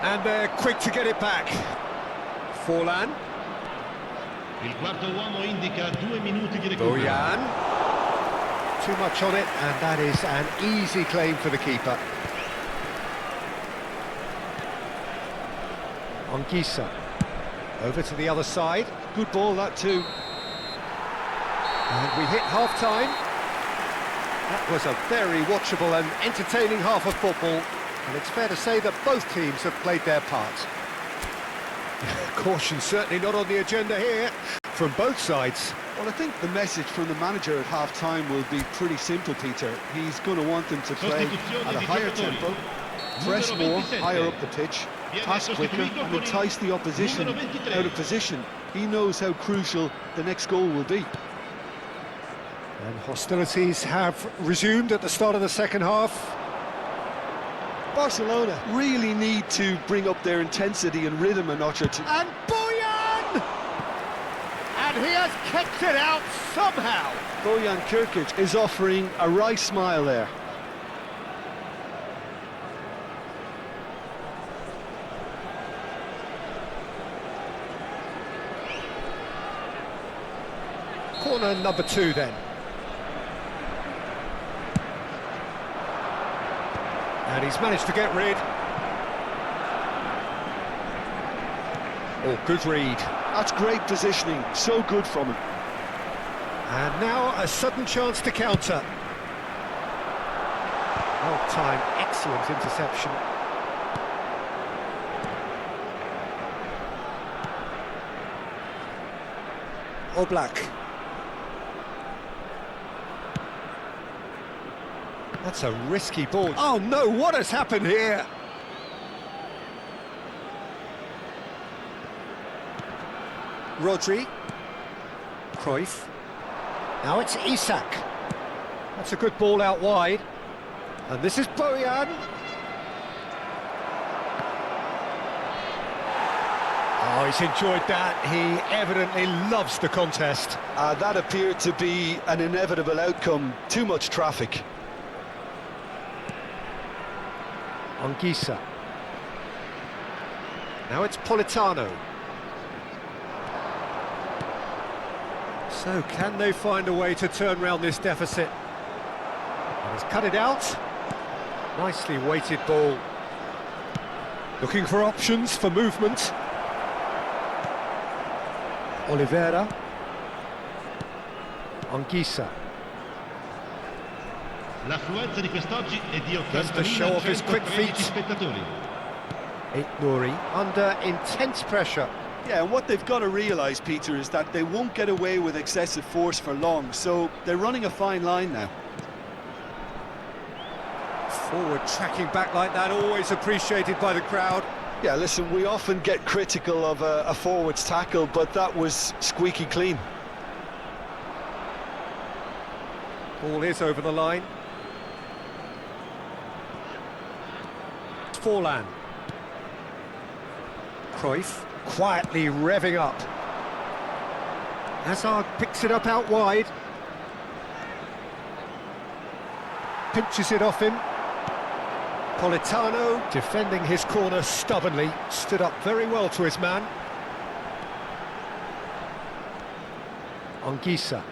And they're quick to get it back. Forlan. Il quarto uomo indica 2 minuti di recupero. Bojan. Too much on it, and that is an easy claim for the keeper. Anguissa. Over to the other side. Good ball, that too. And we hit half-time. That was a very watchable and entertaining half of football. And it's fair to say that both teams have played their part. Caution certainly not on the agenda here from both sides. Well, I think the message from the manager at half-time will be pretty simple, Peter. He's going to want them to play at a higher tempo, press more, higher up the pitch, pass quicker and entice the opposition out of position. He knows how crucial the next goal will be. And hostilities have resumed at the start of the second half. Barcelona really need to bring up their intensity and rhythm a notch or two. And Bojan! And he has kept it out somehow. Bojan Kirkic is offering a wry smile there. Corner number 2 then. And he's managed to get rid. Oh, good read. That's great positioning, so good from him. And now a sudden chance to counter. Well timed, excellent interception. Oblak. That's a risky ball. Oh no, what has happened here? Rodri. Cruyff. Now it's Isak. That's a good ball out wide. And this is Bojan. Oh, he's enjoyed that. He evidently loves the contest. That appeared to be an inevitable outcome. Too much traffic. Anguissa. Now it's Politano. So can they find a way to turn round this deficit? And he's cut it out. Nicely weighted ball. Looking for options for movement. Oliveira. Anguissa. L'affluenza di quest'oggi è di Gets to show off his quick feet. spettatori. Nouri under intense pressure. Yeah, and what they've got to realise, Peter, is that they won't get away with excessive force for long, so they're running a fine line now. Forward tracking back like that, always appreciated by the crowd. Yeah, listen, we often get critical of a forward's tackle, but that was squeaky clean. Ball is over the line. Forlan. Cruyff quietly revving up. Hazard picks it up out wide. Pinches it off him. Politano defending his corner stubbornly. Stood up very well to his man. Anguissa.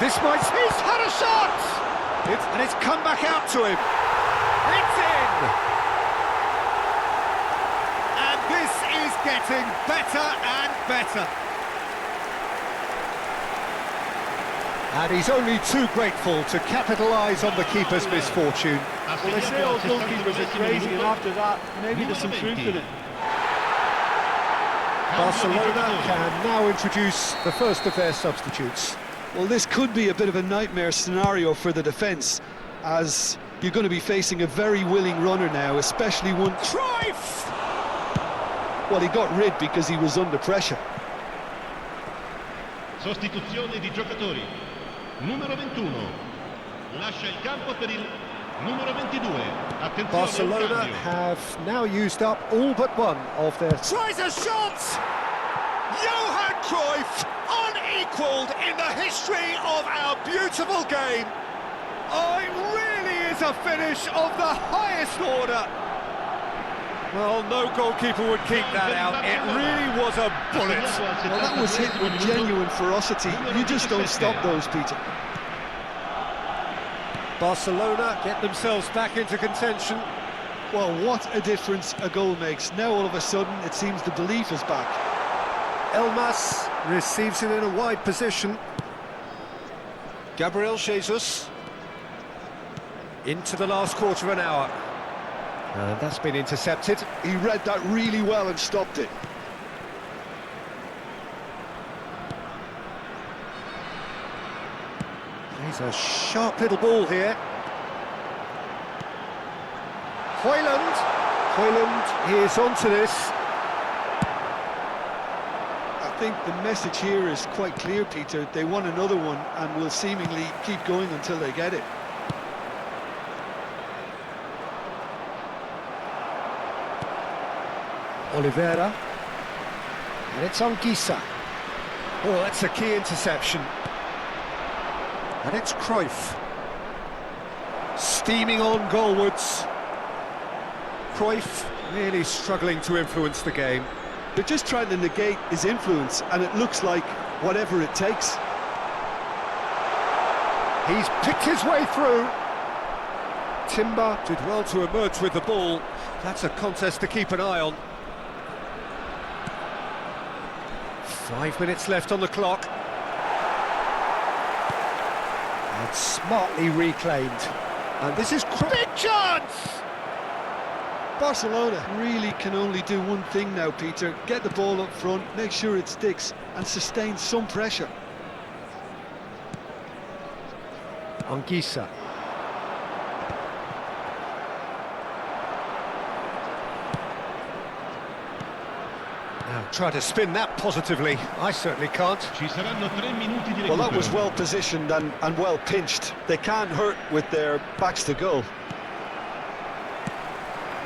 This might... He's had a shot! And it's come back out to him. It's in! And this is getting better and better. And he's only too grateful to capitalise on the keeper's misfortune. Well, they say all goalkeepers are crazy, and after that, maybe there's some truth in it. Barcelona can now introduce the first of their substitutes. Well, this could be a bit of a nightmare scenario for the defence, as you're going to be facing a very willing runner now, especially one... Cruyff! Well, he got rid because he was under pressure. Sostituzione di giocatori. Numero 21. Lascia il campo per il numero 22. Attenzione, Barcelona have now used up all but one of their... Tries a shot! Johan Cruyff, unequalled in the history of our beautiful game. Oh, it really is a finish of the highest order. Well, no goalkeeper would keep that out. It really was a bullet. Well, that was hit with genuine ferocity. You just don't stop those, Peter. Barcelona get themselves back into contention. Well, what a difference a goal makes. Now, all of a sudden, it seems the belief is back. Elmas receives it in a wide position. Gabriel Jesus into the last quarter of an hour. And that's been intercepted. He read that really well and stopped it. He's a sharp little ball here. Højlund is onto this. I think the message here is quite clear, Peter. They want another one and will seemingly keep going until they get it. Oliveira. And it's on Gisa. Oh, that's a key interception. And it's Cruyff. Steaming on goalwards. Cruyff really struggling to influence the game. They're just trying to negate his influence, and it looks like whatever it takes. He's picked his way through. Timber did well to emerge with the ball. That's a contest to keep an eye on. 5 minutes left on the clock. And smartly reclaimed. And this is big chance! Barcelona really can only do one thing now, Peter. Get the ball up front, make sure it sticks, and sustain some pressure. Anguissa. Now try to spin that positively. I certainly can't. Ci saranno 3 minuti di recupero. Well, that was well positioned and well pinched. They can't hurt with their backs to goal.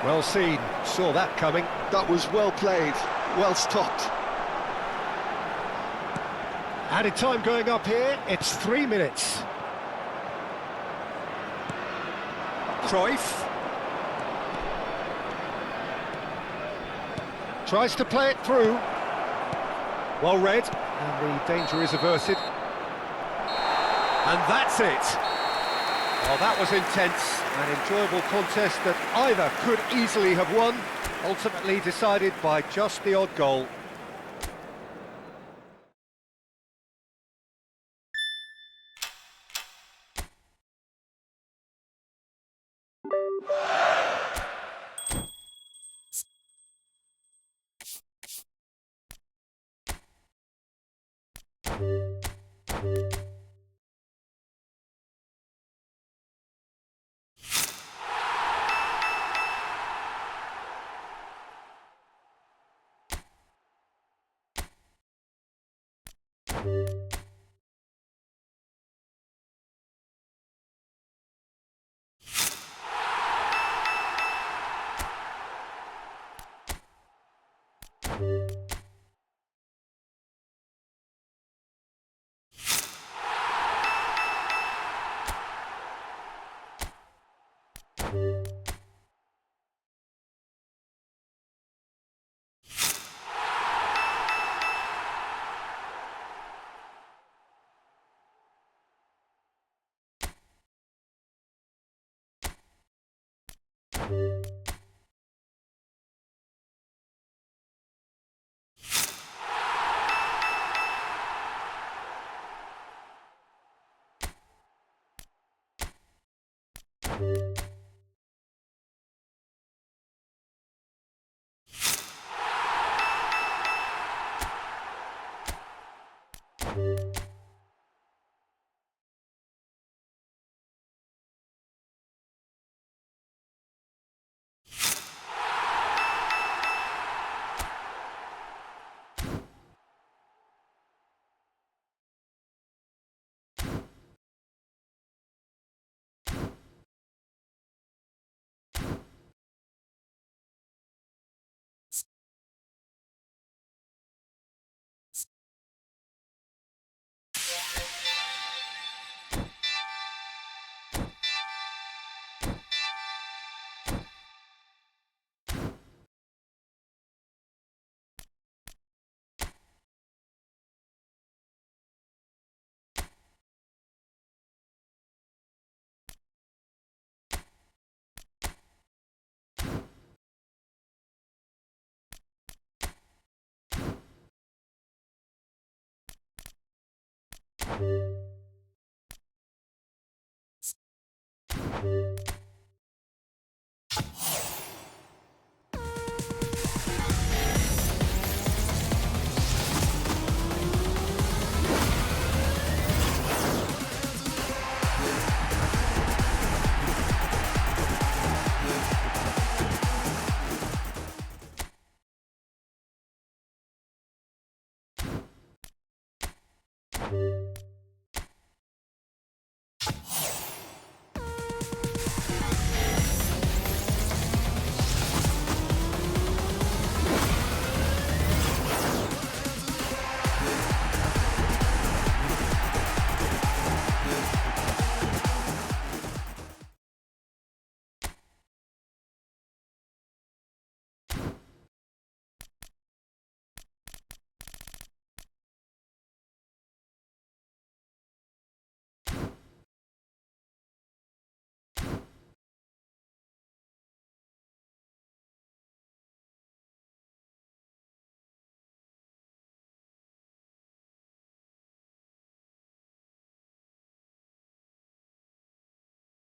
Well seen, saw that coming. That was well played, well stopped. Added time going up here, it's 3 minutes. Cruyff. Tries to play it through. Well read, and the danger is averted. And that's it. Well, that was intense, an enjoyable contest that either could easily have won, ultimately decided by just the odd goal.